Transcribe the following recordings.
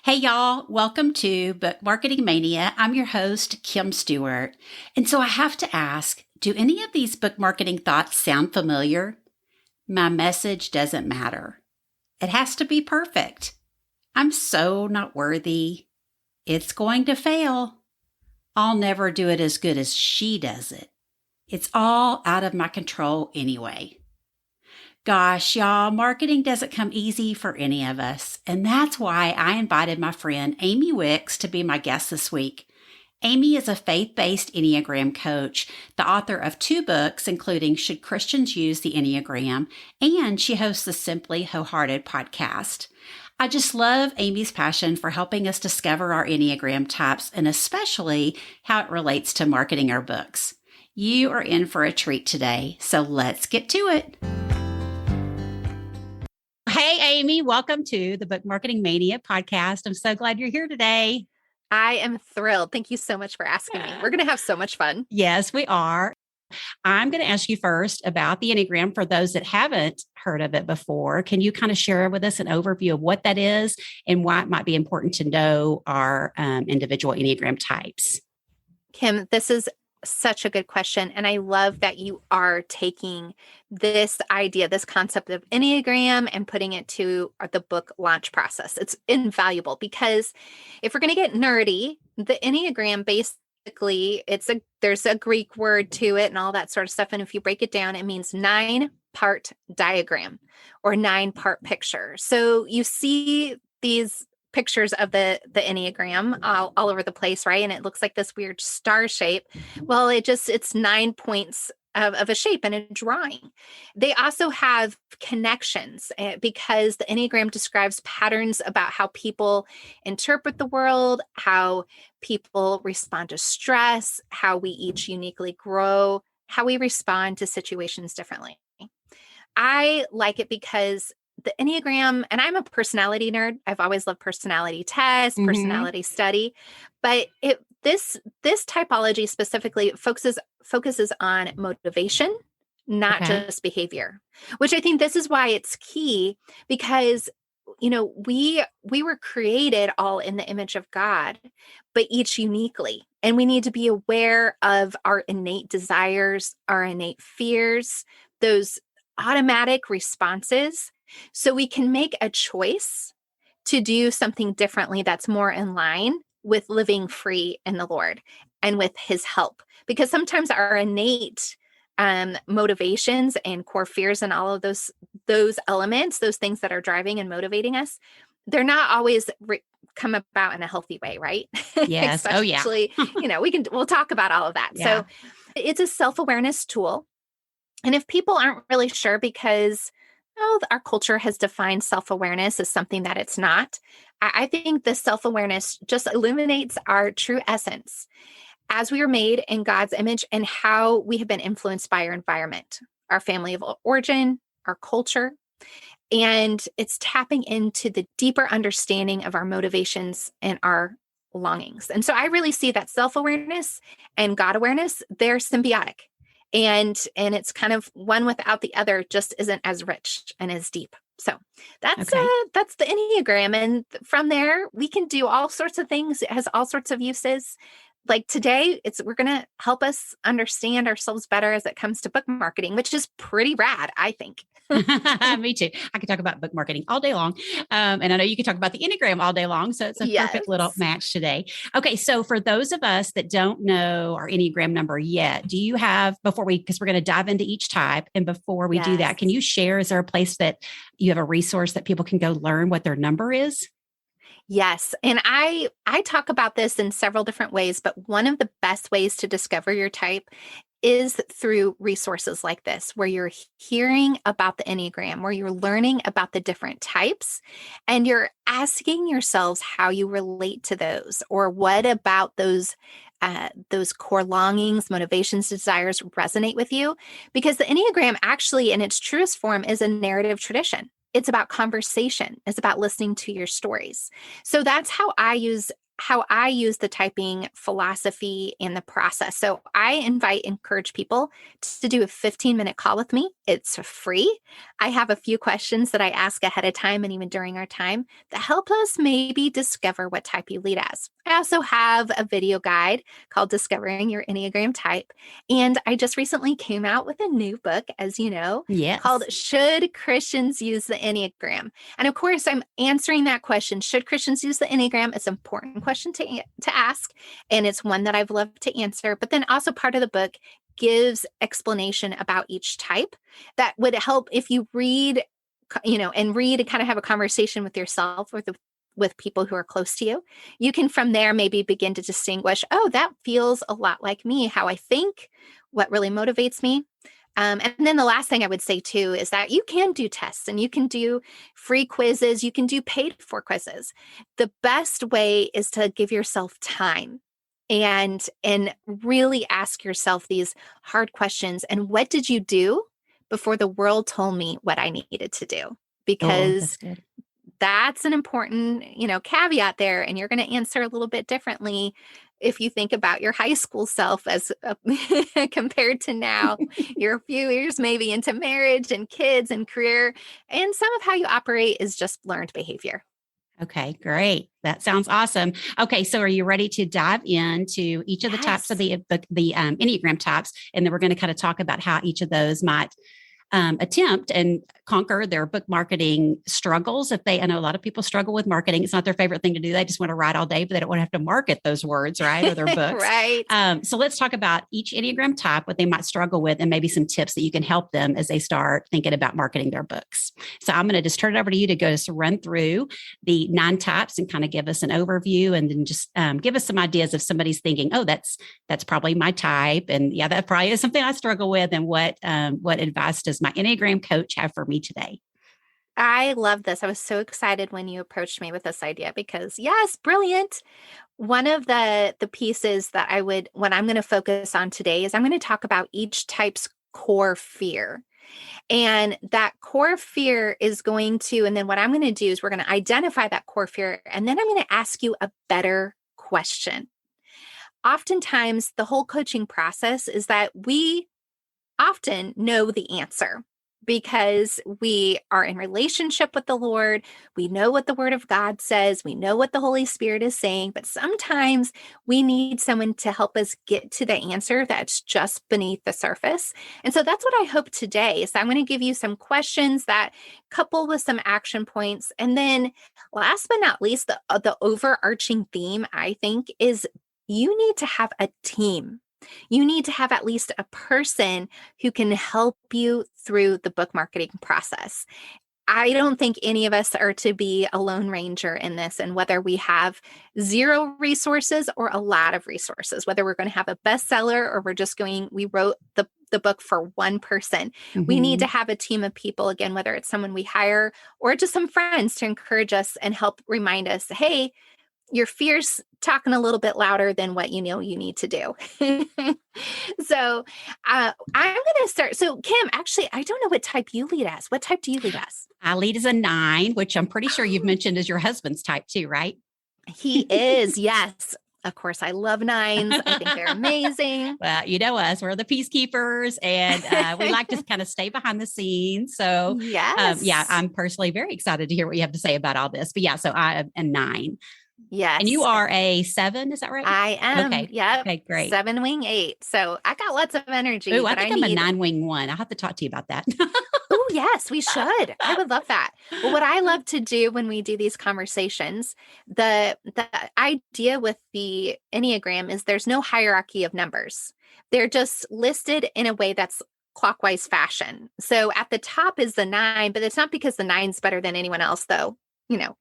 Hey, y'all. Welcome to Book Marketing Mania. I'm your host, Kim Stewart. And so I have to ask, do any of these book marketing thoughts sound familiar? My message doesn't matter. It has to be perfect. I'm so not worthy. It's going to fail. I'll never do it as good as she does it. It's all out of my control anyway. Gosh, y'all, marketing doesn't come easy for any of us. And that's why I invited my friend Amy Wicks to be my guest this week. Amy is a faith-based Enneagram coach, the author of 2 books, including Should Christians Use the Enneagram? And she hosts the Simply Wholehearted Podcast. I just love Amy's passion for helping us discover our Enneagram types and especially how it relates to marketing our books. You are in for a treat today, so let's get to it. Hey, Amy, welcome to the Book Marketing Mania podcast. I'm so glad you're here today. I am thrilled. Thank you so much for asking me. We're going to have so much fun. Yes, we are. I'm going to ask you first about the Enneagram for those that haven't heard of it before. Can you kind of share with us an overview of what that is and why it might be important to know our individual Enneagram types? Kim, this is such a good question. And I love that you are taking this idea, this concept of Enneagram and putting it to the book launch process. It's invaluable because if we're going to get nerdy, the Enneagram basically, there's a Greek word to it and all that sort of stuff. And if you break it down, it means 9-part diagram or 9-part picture. So you see these pictures of the Enneagram all over the place, right? And it looks like this weird star shape. Well, it's 9 points of a shape and a drawing. They also have connections because the Enneagram describes patterns about how people interpret the world, how people respond to stress, how we each uniquely grow, how we respond to situations differently. I like it because the Enneagram, and I'm a personality nerd. I've always loved personality tests, personality study, but this typology specifically focuses on motivation, not just behavior, which I think this is why it's key because, we were created all in the image of God, but each uniquely, and we need to be aware of our innate desires, our innate fears, those automatic responses. So we can make a choice to do something differently that's more in line with living free in the Lord and with His help. Because sometimes our innate motivations and core fears and all of those elements, those things that are driving and motivating us, they're not always come about in a healthy way, right? Yes. Especially, we'll talk about all of that. Yeah. So it's a self-awareness tool. And if people aren't really sure because our culture has defined self-awareness as something that it's not, I think this self-awareness just illuminates our true essence as we are made in God's image and how we have been influenced by our environment, our family of origin, our culture. And it's tapping into the deeper understanding of our motivations and our longings. And so I really see that self-awareness and God awareness, they're symbiotic. And it's kind of one without the other just isn't as rich and as deep. So that's the Enneagram. And from there, we can do all sorts of things. It has all sorts of uses. Like today, we're going to help us understand ourselves better as it comes to book marketing, which is pretty rad, I think. Me too. I could talk about book marketing all day long. And I know you could talk about the Enneagram all day long. So it's a perfect little match today. Okay. So for those of us that don't know our Enneagram number yet, do you have, because we're going to dive into each type. And before we do that, can you share, is there a place that you have a resource that people can go learn what their number is? Yes. And I talk about this in several different ways, but one of the best ways to discover your type is through resources like this, where you're hearing about the Enneagram, where you're learning about the different types, and you're asking yourselves how you relate to those, or what about those core longings, motivations, desires resonate with you. Because the Enneagram actually, in its truest form, is a narrative tradition. It's about conversation. It's about listening to your stories. So that's how I use how I use the typing philosophy and the process. So I encourage people to do a 15-minute call with me. It's free. I have a few questions that I ask ahead of time and even during our time that help us maybe discover what type you lead as. I also have a video guide called Discovering Your Enneagram Type. And I just recently came out with a new book, as you know, called Should Christians Use the Enneagram? And of course, I'm answering that question. Should Christians use the Enneagram? It's an important question to ask. And it's one that I've loved to answer. But then also part of the book gives explanation about each type that would help if you read, and kind of have a conversation with yourself or with people who are close to you. You can from there maybe begin to distinguish, oh, that feels a lot like me, how I think, what really motivates me. And then the last thing I would say too is that you can do tests and you can do free quizzes. You can do paid for quizzes. The best way is to give yourself time and really ask yourself these hard questions. And what did you do before the world told me what I needed to do? Because that's an important, caveat there. And you're going to answer a little bit differently if you think about your high school self as compared to now. You're a few years maybe into marriage and kids and career. And some of how you operate is just learned behavior. Okay, great. That sounds awesome. Okay, so are you ready to dive into each of the types of the Enneagram types? And then we're going to kind of talk about how each of those might attempt and conquer their book marketing struggles. I know a lot of people struggle with marketing. It's not their favorite thing to do. They just want to write all day, but they don't want to have to market those words, right? Or their books. Right. So let's talk about each Enneagram type, what they might struggle with, and maybe some tips that you can help them as they start thinking about marketing their books. So I'm going to just turn it over to you to go to run through the 9 types and kind of give us an overview, and then just give us some ideas if somebody's thinking, oh, that's probably my type. And yeah, that probably is something I struggle with. And what advice does my Enneagram coach have for me today? I love this. I was so excited when you approached me with this idea because yes, brilliant. One of the pieces that what I'm going to focus on today is I'm going to talk about each type's core fear. And that core fear is and then what I'm going to do is we're going to identify that core fear. And then I'm going to ask you a better question. Oftentimes, the whole coaching process is that we often know the answer, because we are in relationship with the Lord. We know what the Word of God says. We know what the Holy Spirit is saying, but sometimes we need someone to help us get to the answer that's just beneath the surface. And so that's what I hope today is. I'm going to give you some questions that couple with some action points. And then last but not least, the overarching theme, I think, is you need to have a team. You need to have at least a person who can help you through the book marketing process. I don't think any of us are to be a lone ranger in this, and whether we have 0 resources or a lot of resources, whether we're going to have a bestseller or we wrote the book for one person. Mm-hmm. We need to have a team of people, again, whether it's someone we hire or just some friends to encourage us and help remind us, hey, your fear's talking a little bit louder than what you need to do. So I'm going to start. So Kim, actually, I don't know what type you lead as. What type do you lead as? I lead as a 9, which I'm pretty sure you've mentioned as your husband's type too, right? He is, yes. Of course, I love 9s. I think they're amazing. Well, you know us, we're the peacekeepers, and we like to kind of stay behind the scenes. So yes. I'm personally very excited to hear what you have to say about all this. But yeah, so I am a 9. Yes. And you are a 7, is that right? I am. Okay. Yep. Okay, great. 7 wing 8. So I got lots of energy. Ooh, I think I'm a 9 wing 1. I'll have to talk to you about that. Oh, yes, we should. I would love that. Well, what I love to do when we do these conversations, the idea with the Enneagram is there's no hierarchy of numbers. They're just listed in a way that's clockwise fashion. So at the top is the 9, but it's not because the 9's better than anyone else, though.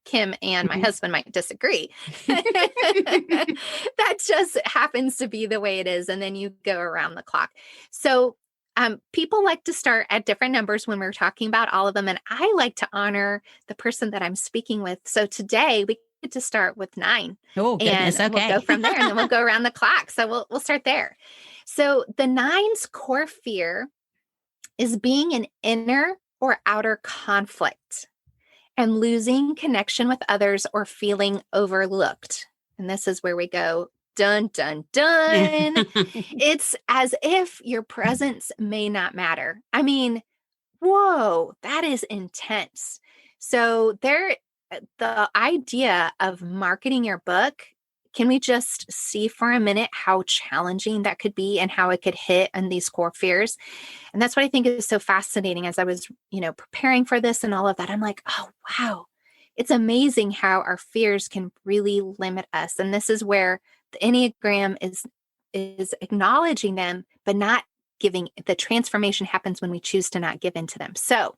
Kim and my husband might disagree. That just happens to be the way it is. And then you go around the clock. So people like to start at different numbers when we're talking about all of them. And I like to honor the person that I'm speaking with. So today we get to start with 9. Oh, goodness. And okay. We'll go from there, and then we'll go around the clock. So we'll start there. So the 9's core fear is being in inner or outer conflict and losing connection with others or feeling overlooked. And this is where we go, dun, dun, dun. It's as if your presence may not matter. I mean, whoa, that is intense. So the idea of marketing your book, can we just see for a minute how challenging that could be and how it could hit on these core fears? And that's what I think is so fascinating as I was, preparing for this and all of that. I'm like, oh, wow. It's amazing how our fears can really limit us. And this is where the Enneagram is acknowledging them, but not giving. The transformation happens when we choose to not give into them. So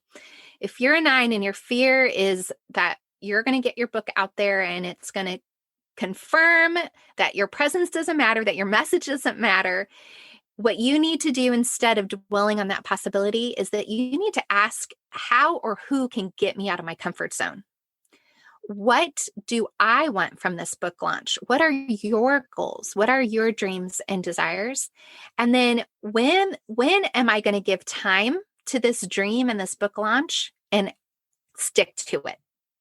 if you're a 9 and your fear is that you're going to get your book out there and it's going to confirm that your presence doesn't matter, that your message doesn't matter, what you need to do instead of dwelling on that possibility is that you need to ask how or who can get me out of my comfort zone. What do I want from this book launch? What are your goals? What are your dreams and desires? And then when am I going to give time to this dream and this book launch and stick to it?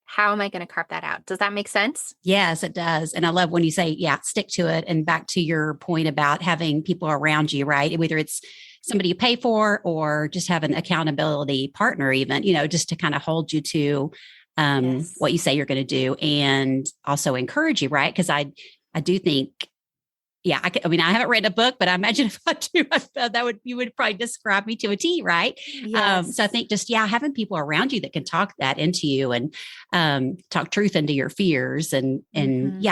How am I going to carve that out? Does that make sense? Yes, it does. And I love when you say, stick to it. And back to your point about having people around you, right? Whether it's somebody you pay for or just have an accountability partner, even, just to kind of hold you to what you say you're going to do and also encourage you, right? Because I do think, I haven't read a book, but I imagine if I do, you would probably describe me to a T, right? Yes. So I think just, having people around you that can talk that into you and talk truth into your fears and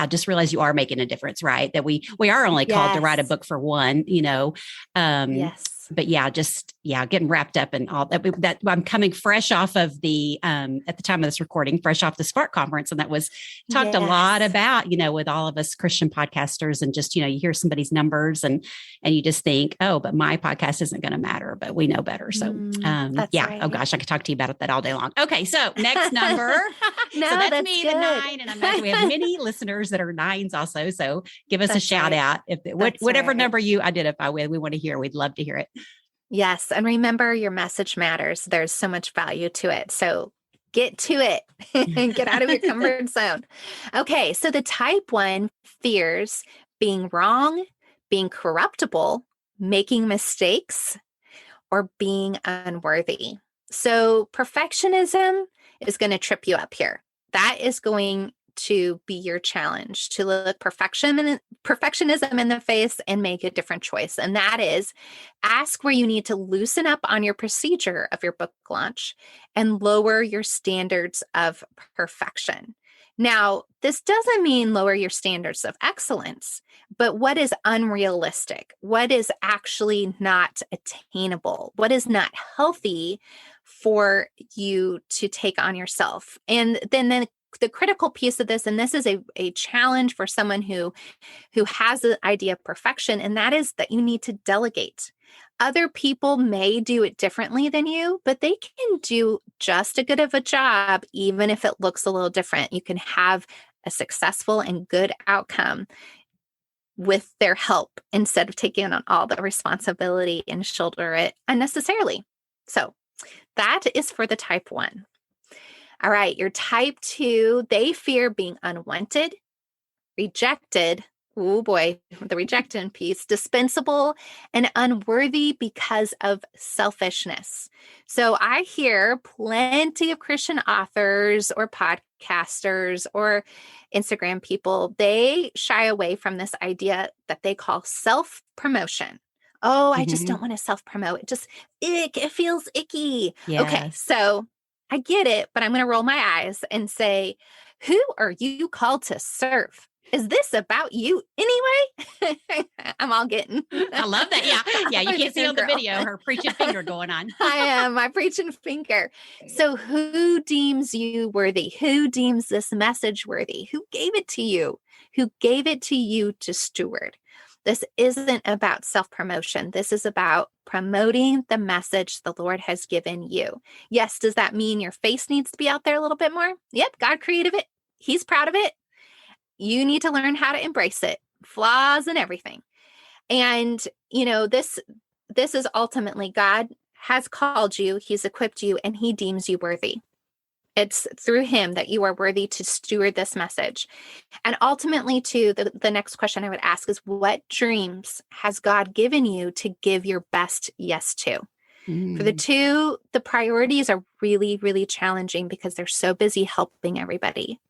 just realize you are making a difference, right? That we are only called to write a book for one, Yes. But getting wrapped up in all that I'm coming fresh off of the, at the time of this recording, fresh off the Spark conference. And that was talked a lot about, with all of us Christian podcasters and just, you hear somebody's numbers and you just think, oh, but my podcast isn't going to matter, but we know better. So, right. Oh gosh, I could talk to you about that all day long. Okay. So next number. No, so that's me, good. the 9. And I imagine we have many listeners that are 9s also. So give us a shout out if whatever number you identify with, we want to hear. We'd love to hear it. Yes. And remember, your message matters. There's so much value to it. So get to it and get out of your comfort zone. Okay. So the type 1 fears being wrong, being corruptible, making mistakes, or being unworthy. So perfectionism is going to trip you up here. That is going to be your challenge, to look perfectionism in the face and make a different choice. And that is ask where you need to loosen up on your procedure of your book launch and lower your standards of perfection. Now, this doesn't mean lower your standards of excellence, but what is unrealistic? What is actually not attainable? What is not healthy for you to take on yourself? And then the critical piece of this, and this is a challenge for someone who has the idea of perfection, and that is that you need to delegate. Other people may do it differently than you, but they can do just as good of a job, even if it looks a little different. You can have a successful and good outcome with their help instead of taking on all the responsibility and shoulder it unnecessarily. So that is for the type 1. All right, your type 2, they fear being unwanted, rejected. Oh boy, the rejected piece, dispensable and unworthy because of selfishness. So I hear plenty of Christian authors or podcasters or Instagram people, they shy away from this idea that they call self-promotion. Oh, I just don't want to self-promote. It feels icky. Yes. Okay, so I get it, but I'm going to roll my eyes and say, who are you called to serve? Is this about you anyway? I'm all getting. I love that. Yeah. You can't see on the video her preaching finger going on. I am my preaching finger. So who deems you worthy? Who deems this message worthy? Who gave it to you? Who gave it to you to steward? This isn't about self-promotion. This is about promoting the message the Lord has given you. Yes, does that mean your face needs to be out there a little bit more? Yep, God created it. He's proud of it. You need to learn how to embrace it, flaws and everything. And, this is ultimately God has called you, He's equipped you, and He deems you worthy. It's through him that you are worthy to steward this message. And ultimately, too, the next question I would ask is, what dreams has God given you to give your best yes to? For the two, the priorities are really, really challenging because they're so busy helping everybody.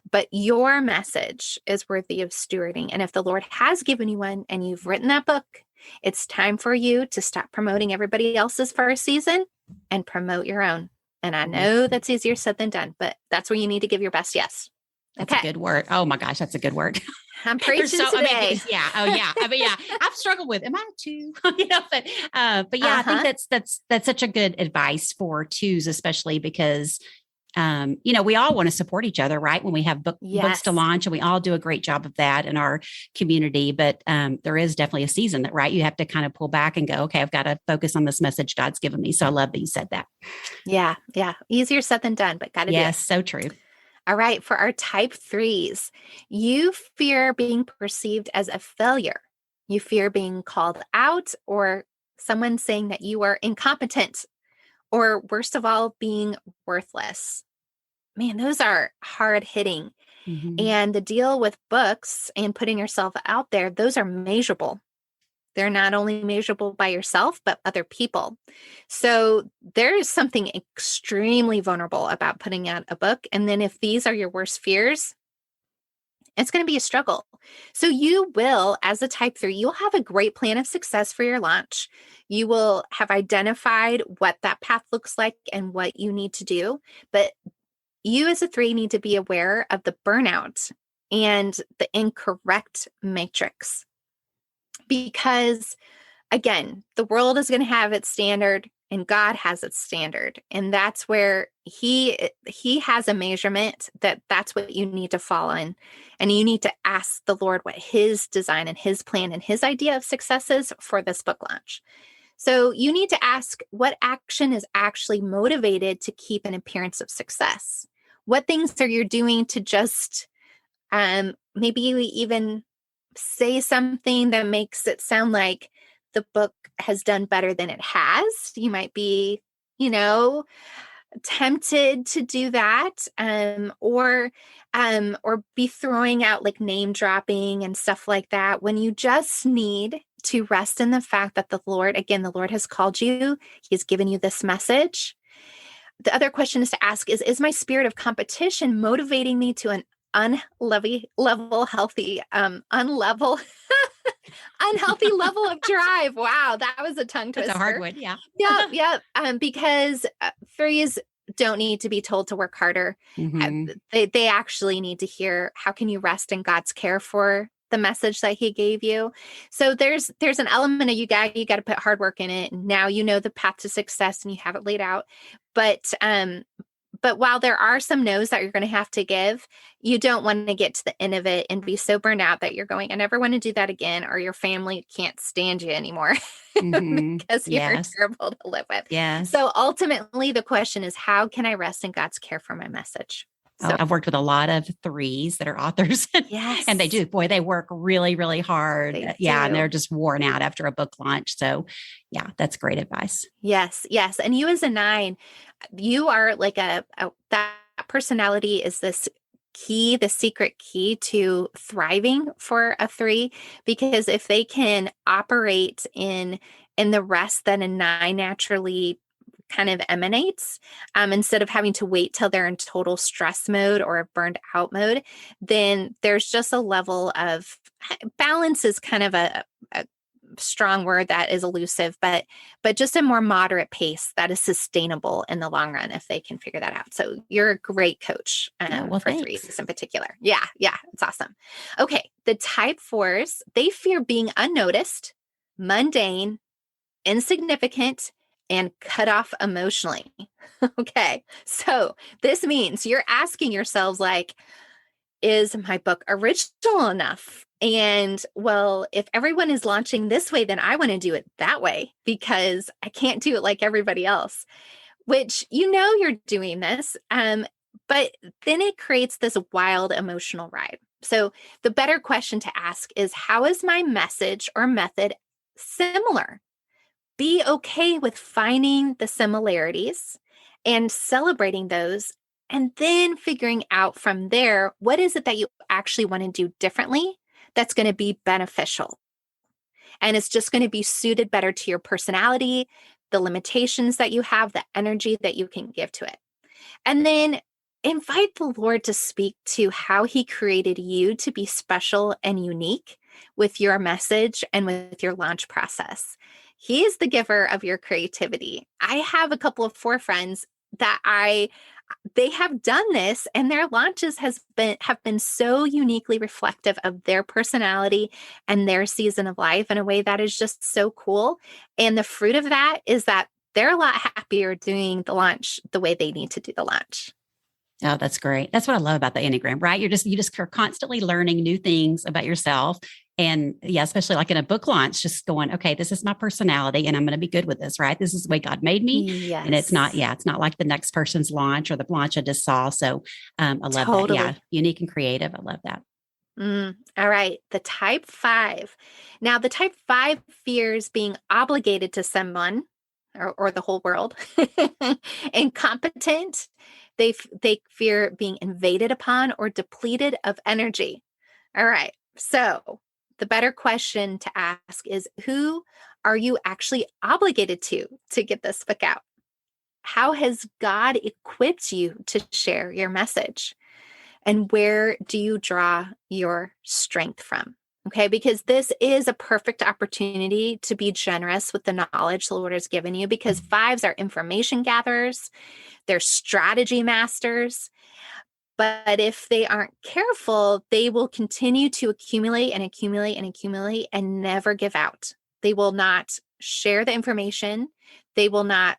But your message is worthy of stewarding. And if the Lord has given you one and you've written that book, it's time for you to stop promoting everybody else's first season and promote your own. And I know that's easier said than done, but that's where you need to give your best yes. That's a good word. Oh my gosh, that's a good word. I'm preaching today. Yeah. Oh yeah. I've struggled with, am I a two? But yeah, I think that's such a good advice for twos, especially because, we all want to support each other, right? When we have books to launch, and we all do a great job of that in our community. But there is definitely a season that, right, you have to kind of pull back and go, okay, I've got to focus on this message God's given me. So I love that you said that. Yeah. Easier said than done, but got to do it. Yes, so true. All right. For our type 3s, you fear being perceived as a failure. You fear being called out or someone saying that you are incompetent, or worst of all, being worthless. Man, those are hard hitting. Mm-hmm. And the deal with books and putting yourself out there, those are measurable. They're not only measurable by yourself, but other people. So there is something extremely vulnerable about putting out a book. And then if these are your worst fears, it's going to be a struggle. So you will, as a type 3, you'll have a great plan of success for your launch. You will have identified what that path looks like and what you need to do. But you as a 3 need to be aware of the burnout and the incorrect matrix. Because again, the world is going to have its standard and God has its standard. And that's where he has a measurement that's what you need to fall in. And you need to ask the Lord what his design and his plan and his idea of success is for this book launch. So you need to ask what action is actually motivated to keep an appearance of success. What things are you doing to just maybe even say something that makes it sound like the book has done better than it has. You might be, tempted to do that, or be throwing out like name dropping and stuff like that when you just need to rest in the fact that the Lord has called you. He's given you this message. The other question is to ask is my spirit of competition motivating me to an unhealthy level of drive? Wow, that was a tongue twister. That's a hard one. Yeah. Yeah. Because 3s don't need to be told to work harder. Mm-hmm. They actually need to hear, how can you rest in God's care for the message that he gave you? So there's an element of you got to put hard work in it. Now you know the path to success and you have it laid out. But while there are some no's that you're going to have to give, you don't want to get to the end of it and be so burned out that you're going, I never want to do that again, or your family can't stand you anymore because you're terrible to live with. Yes. So ultimately, the question is, how can I rest in God's care for my message? So, I've worked with a lot of 3s that are authors. Yes. And they work really, really hard. And they're just worn out after a book launch. So yeah, that's great advice. Yes. And you as a 9, you are like that personality is the secret key to thriving for a 3, because if they can operate in the rest that a 9 naturally kind of emanates, instead of having to wait till they're in total stress mode or a burned out mode, then there's just a level of balance is kind of a strong word that is elusive, but just a more moderate pace that is sustainable in the long run if they can figure that out. So you're a great coach for thanks. 3s in particular. Yeah, it's awesome. Okay, the type 4s, they fear being unnoticed, mundane, insignificant, and cut off emotionally. Okay, so this means you're asking yourselves like, is my book original enough? And well, if everyone is launching this way, then I want to do it that way because I can't do it like everybody else, which you're doing this. But then it creates this wild emotional ride. So the better question to ask is, how is my message or method similar? Be okay with finding the similarities and celebrating those And then figuring out from there, what is it that you actually want to do differently that's going to be beneficial? And it's just going to be suited better to your personality, the limitations that you have, the energy that you can give to it. And then invite the Lord to speak to how He created you to be special and unique with your message and with your launch process. He is the giver of your creativity. I have a couple of 4 friends that they have done this, and their launches have been so uniquely reflective of their personality and their season of life in a way that is just so cool. And the fruit of that is that they're a lot happier doing the launch the way they need to do the launch. Oh, that's great. That's what I love about the Enneagram, right? You just are constantly learning new things about yourself. And yeah, especially like in a book launch, just going, okay, this is my personality and I'm going to be good with this, right? This is the way God made me. Yes. And it's not like the next person's launch or the launch I just saw. So I love Totally. that. Yeah. Unique and creative. I love that. All right. The type 5. Now, the type 5 fears being obligated to someone or the whole world, incompetent. They fear being invaded upon or depleted of energy. All right. So the better question to ask is, who are you actually obligated to get this book out? How has God equipped you to share your message? And where do you draw your strength from? Okay, because this is a perfect opportunity to be generous with the knowledge the Lord has given you, because 5s are information gatherers, they're strategy masters. But if they aren't careful, they will continue to accumulate and accumulate and accumulate and never give out. They will not share the information. They will not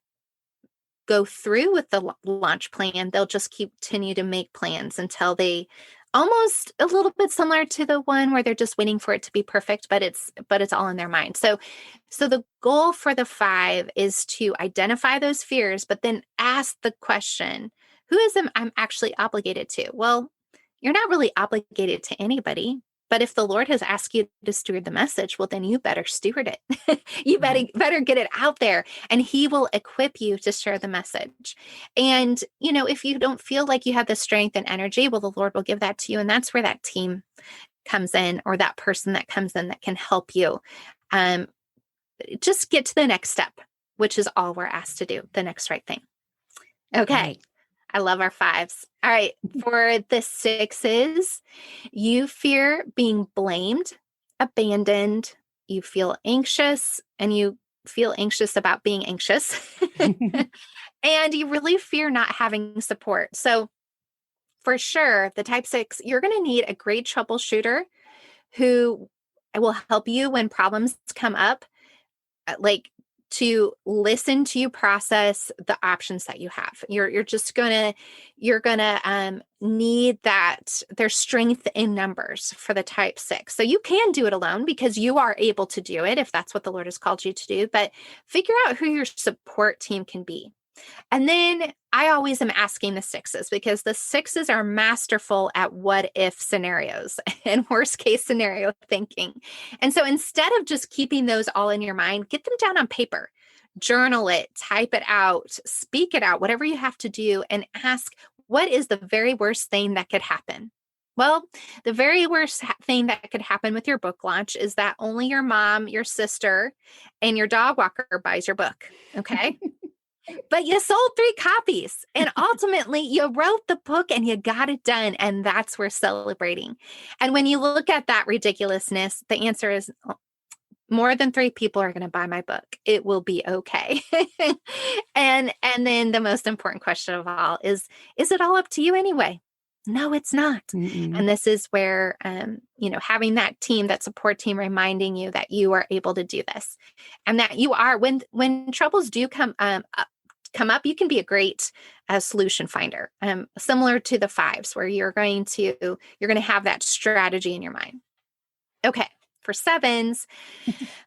go through with the launch plan. They'll just continue to make plans until they almost a little bit similar to the one where they're just waiting for it to be perfect, but it's all in their mind. So the goal for the 5 is to identify those fears, but then ask the question, who is I'm actually obligated to? Well, you're not really obligated to anybody. But if the Lord has asked you to steward the message, well, then you better steward it. You better get it out there, and He will equip you to share the message. And, if you don't feel like you have the strength and energy, well, the Lord will give that to you. And that's where that team comes in, or that person that comes in that can help you just get to the next step, which is all we're asked to do, the next right thing. Okay. Right. I love our 5s. All right. For the 6s, you fear being blamed, abandoned. You feel anxious, and you feel anxious about being anxious. And you really fear not having support. So for sure, the type 6, you're going to need a great troubleshooter who will help you when problems come up, like to listen to you process the options that you have. You're gonna need that. There's strength in numbers for the type 6. So you can do it alone because you are able to do it if that's what the Lord has called you to do, but figure out who your support team can be. And then I always am asking the 6s, because the 6s are masterful at what if scenarios and worst case scenario thinking. And so instead of just keeping those all in your mind, get them down on paper, journal it, type it out, speak it out, whatever you have to do, and ask, what is the very worst thing that could happen? Well, the very worst thing that could happen with your book launch is that only your mom, your sister, and your dog walker buys your book. Okay. But you sold 3 copies, and ultimately you wrote the book and you got it done. And that's worth celebrating. And when you look at that ridiculousness, the answer is more than 3 people are going to buy my book. It will be okay. And then the most important question of all is it all up to you anyway? No, it's not. Mm-mm. And this is where, having that team, that support team, reminding you that you are able to do this, and that you are, when troubles do come up, you can be a great solution finder, similar to the 5s, where you're going to have that strategy in your mind. Okay. For 7s,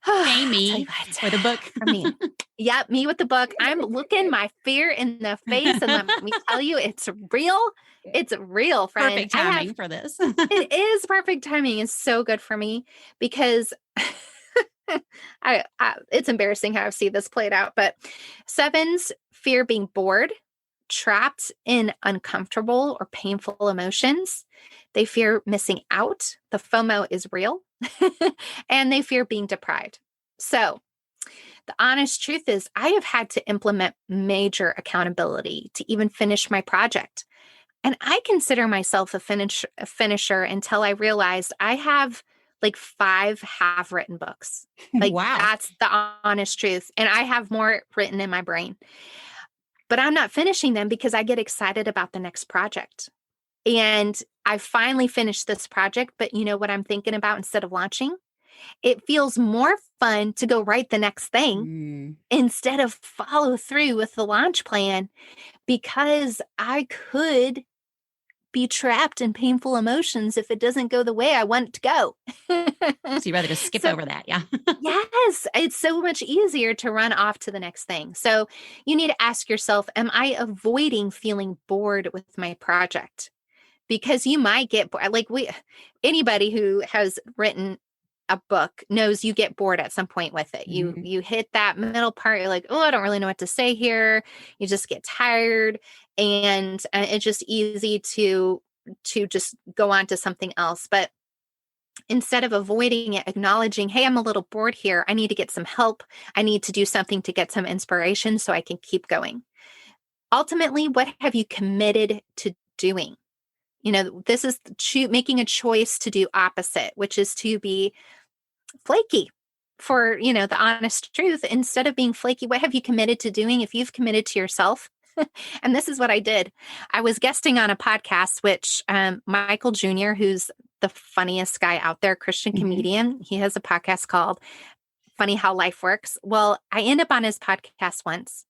Amy with the book. For me. Yep, me with the book. I'm looking my fear in the face, and let me tell you, it's real. It's real, friend. Perfect timing for this. It is perfect timing. It's so good for me, because it's embarrassing how I've seen this played out. But 7s fear being bored, trapped in uncomfortable or painful emotions. They fear missing out. The FOMO is real. And they fear being deprived. So the honest truth is I have had to implement major accountability to even finish my project. And I consider myself a finisher until I realized I have like 5 half-written books. Like Wow. that's the honest truth. And I have more written in my brain. But I'm not finishing them because I get excited about the next project. And I finally finished this project, but you know what I'm thinking about instead of launching? It feels more fun to go write the next thing instead of follow through with the launch plan, because I could be trapped in painful emotions if it doesn't go the way I want it to go. So you'd rather just skip over that. Yeah. Yes, it's so much easier to run off to the next thing. So you need to ask yourself, am I avoiding feeling bored with my project? Because you might get bored. Like anybody who has written a book knows you get bored at some point with it. You hit that middle part. You're like, oh, I don't really know what to say here. You just get tired, and it's just easy to just go on to something else. But instead of avoiding it, acknowledging, hey, I'm a little bored here. I need to get some help. I need to do something to get some inspiration so I can keep going. Ultimately, what have you committed to doing? You know, this is making a choice to do opposite, which is to be flaky for, the honest truth. Instead of being flaky, what have you committed to doing? If you've committed to yourself, and this is what I did. I was guesting on a podcast, which Michael Jr., who's the funniest guy out there, Christian comedian, he has a podcast called Funny How Life Works. Well, I end up on his podcast once.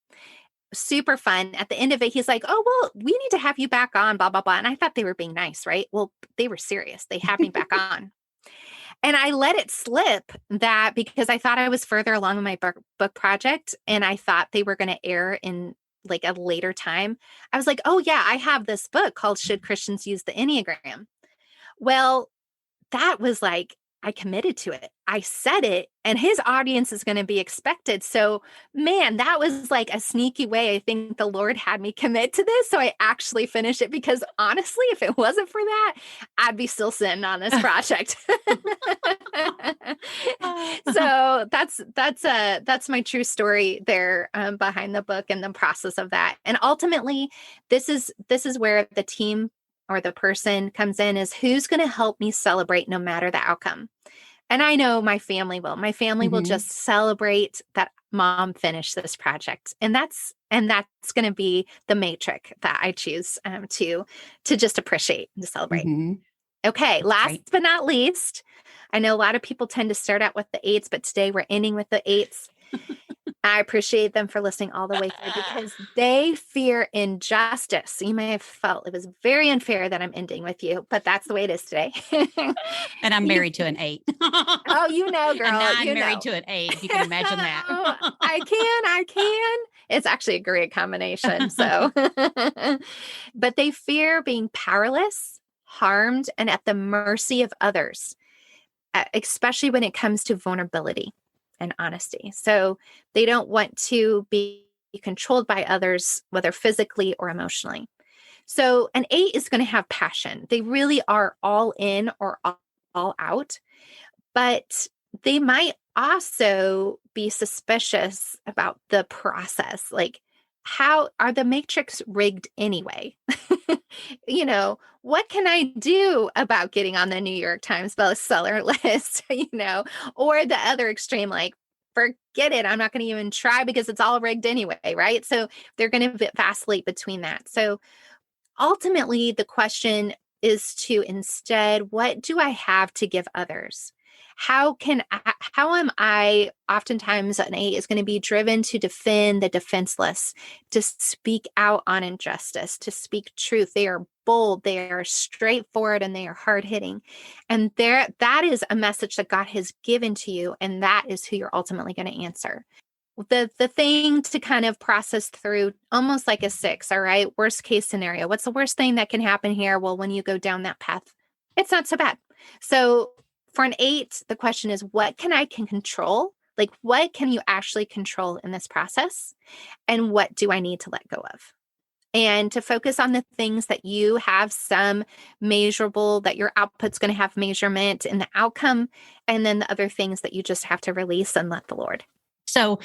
Super fun. At the end of it, he's like, oh, well, we need to have you back on, blah, blah, blah. And I thought they were being nice, right? Well, they were serious. They had me back on. And I let it slip that because I thought I was further along in my book project, and I thought they were going to air in like a later time. I was like, oh yeah, I have this book called Should Christians Use the Enneagram? Well, that was like, I committed to it. I said it, and his audience is going to be expected. So, man, that was like a sneaky way. I think the Lord had me commit to this. So I actually finished it, because honestly, if it wasn't for that, I'd be still sitting on this project. So that's my true story there behind the book and the process of that. And ultimately, this is where the team or the person comes in, is who's going to help me celebrate no matter the outcome. And I know my family will. My family will just celebrate that mom finished this project. And that's going to be the matrix that I choose to just appreciate and to celebrate. Okay, last but not least, I know a lot of people tend to start out with the 8s, but today we're ending with the 8s. I appreciate them for listening all the way through, because they fear injustice. You may have felt it was very unfair that I'm ending with you, but that's the way it is today. And I'm married to an 8. Oh, girl. And I'm married to an 8. If you can imagine that. I can. It's actually a great combination. So, but they fear being powerless, harmed, and at the mercy of others, especially when it comes to vulnerability and honesty. So they don't want to be controlled by others, whether physically or emotionally. So an 8 is going to have passion. They really are all in or all out, but they might also be suspicious about the process. Like, how are the matrix rigged anyway? What can I do about getting on the New York Times bestseller list, or the other extreme, like, forget it. I'm not going to even try because it's all rigged anyway, right? So they're going to vacillate between that. So ultimately, the question is to instead, what do I have to give others? How am I, oftentimes an 8 is going to be driven to defend the defenseless, to speak out on injustice, to speak truth. They are bold, they are straightforward, and they are hard hitting. And that is a message that God has given to you. And that is who you're ultimately going to answer. The thing to kind of process through, almost like a 6, all right? Worst case scenario. What's the worst thing that can happen here? Well, when you go down that path, it's not so bad. So for an 8, the question is, what can I control? Like, what can you actually control in this process? And what do I need to let go of? and to focus on the things that you have some measurable, that your output's going to have measurement in the outcome, and then the other things that you just have to release and let the Lord. So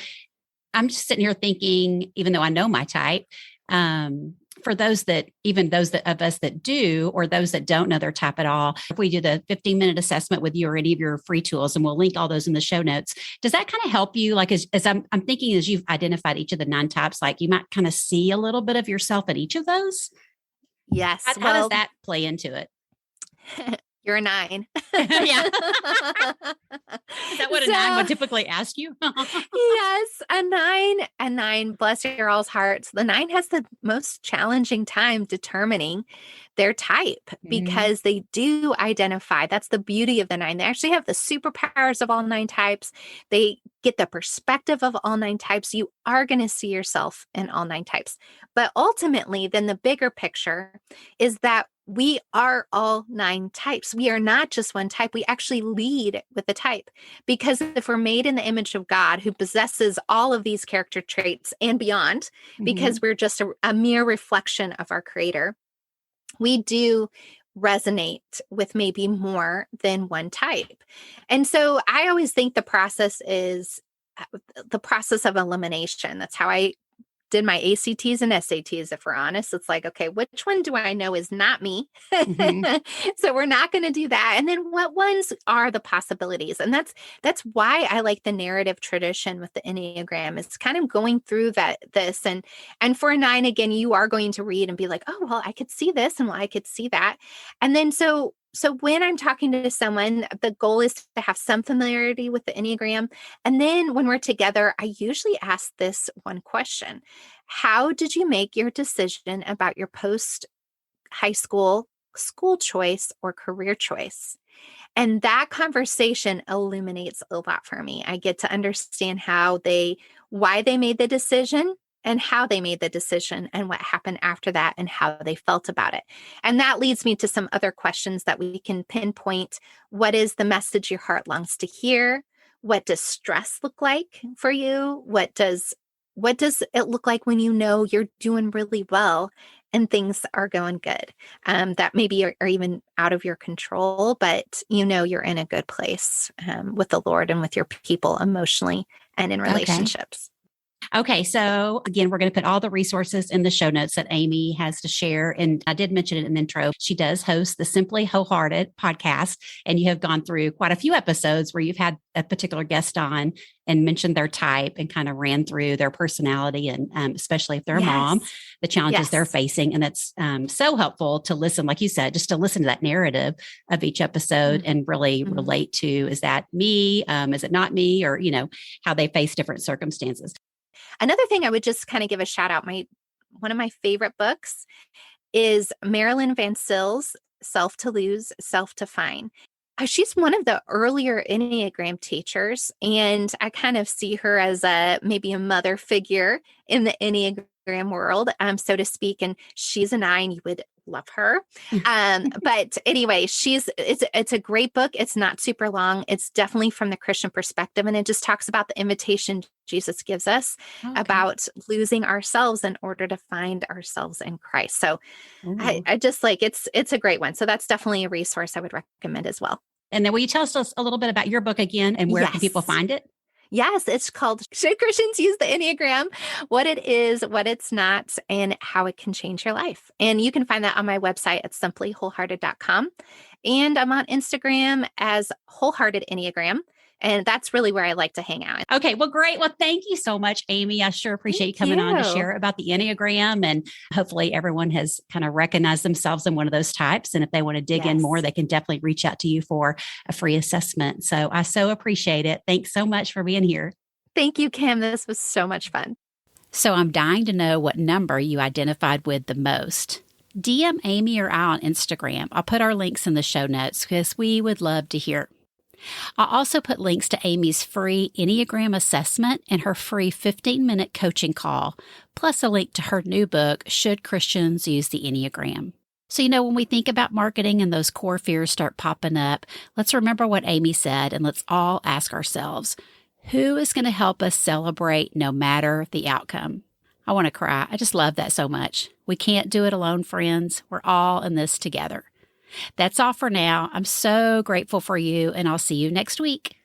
I'm just sitting here thinking, even though I know my type, for those that, even those that of us that do, or those that don't know their type at all, if we do the 15-minute assessment with you or any of your free tools, and we'll link all those in the show notes, does that kind of help you? Like, as I'm thinking, as you've identified each of the 9 types, like you might kind of see a little bit of yourself in each of those? Yes. How does that play into it? You're a 9. Yeah. Is that what a 9 would typically ask you? Yes, a 9, bless your all's hearts. The 9 has the most challenging time determining their type because they do identify. That's the beauty of the 9. They actually have the superpowers of all 9 types. They get the perspective of all 9 types. You are going to see yourself in all 9 types. But ultimately, then the bigger picture is that we are all 9 types. We are not just one type. We actually lead with the type, because if we're made in the image of God, who possesses all of these character traits and beyond, because we're just a mere reflection of our Creator, we do resonate with maybe more than one type. And so I always think the process is the process of elimination. That's how I did my ACTs and SATs. If we're honest, it's like, okay, which one do I know is not me? So we're not going to do that. And then what ones are the possibilities? And that's why I like the narrative tradition with the Enneagram. It's kind of going through this. And for a 9, again, you are going to read and be like, oh, well, I could see this, and well, I could see that. And then so when I'm talking to someone, the goal is to have some familiarity with the Enneagram. And then when we're together, I usually ask this one question: how did you make your decision about your post-high school choice or career choice? And that conversation illuminates a lot for me. I get to understand why they made the decision, and how they made the decision, and what happened after that, and how they felt about it. And that leads me to some other questions that we can pinpoint. What is the message your heart longs to hear? What does stress look like for you? What does it look like when you know you're doing really well and things are going good? That maybe are even out of your control, but you know you're in a good place with the Lord and with your people emotionally and in relationships. Okay. So again, we're going to put all the resources in the show notes that Amy has to share. And I did mention it in the intro. She does host the Simply Wholehearted Podcast. And you have gone through quite a few episodes where you've had a particular guest on and mentioned their type and kind of ran through their personality, and especially if they're a mom, the challenges they're facing. And that's so helpful to listen, like you said, just to listen to that narrative of each episode and really relate to, is that me? Is it not me? Or, how they face different circumstances. Another thing I would just kind of give a shout out, one of my favorite books is Marilyn Van Sill's Self to Lose, Self to Find. She's one of the earlier Enneagram teachers, and I kind of see her as maybe a mother figure in the Enneagram world, so to speak. And she's a 9. You would love her. But anyway, it's a great book. It's not super long. It's definitely from the Christian perspective. And it just talks about the invitation Jesus gives us about losing ourselves in order to find ourselves in Christ. So I just it's a great one. So that's definitely a resource I would recommend as well. And then will you tell us a little bit about your book again, and where can people find it? Yes, it's called Should Christians Use the Enneagram? What it is, what it's not, and how it can change your life. And you can find that on my website at simplywholehearted.com. And I'm on Instagram as Wholehearted Enneagram. And that's really where I like to hang out. Okay. Well, great. Well, thank you so much, Amy. I sure appreciate you coming on to share about the Enneagram. And hopefully everyone has kind of recognized themselves in one of those types. And if they want to dig in more, they can definitely reach out to you for a free assessment. So I so appreciate it. Thanks so much for being here. Thank you, Kim. This was so much fun. So I'm dying to know what number you identified with the most. DM Amy or I on Instagram. I'll put our links in the show notes because we would love to hear. I'll also put links to Amy's free Enneagram assessment and her free 15-minute coaching call, plus a link to her new book, Should Christians Use the Enneagram? So, when we think about marketing and those core fears start popping up, let's remember what Amy said, and let's all ask ourselves, who is going to help us celebrate no matter the outcome? I want to cry. I just love that so much. We can't do it alone, friends. We're all in this together. That's all for now. I'm so grateful for you, and I'll see you next week.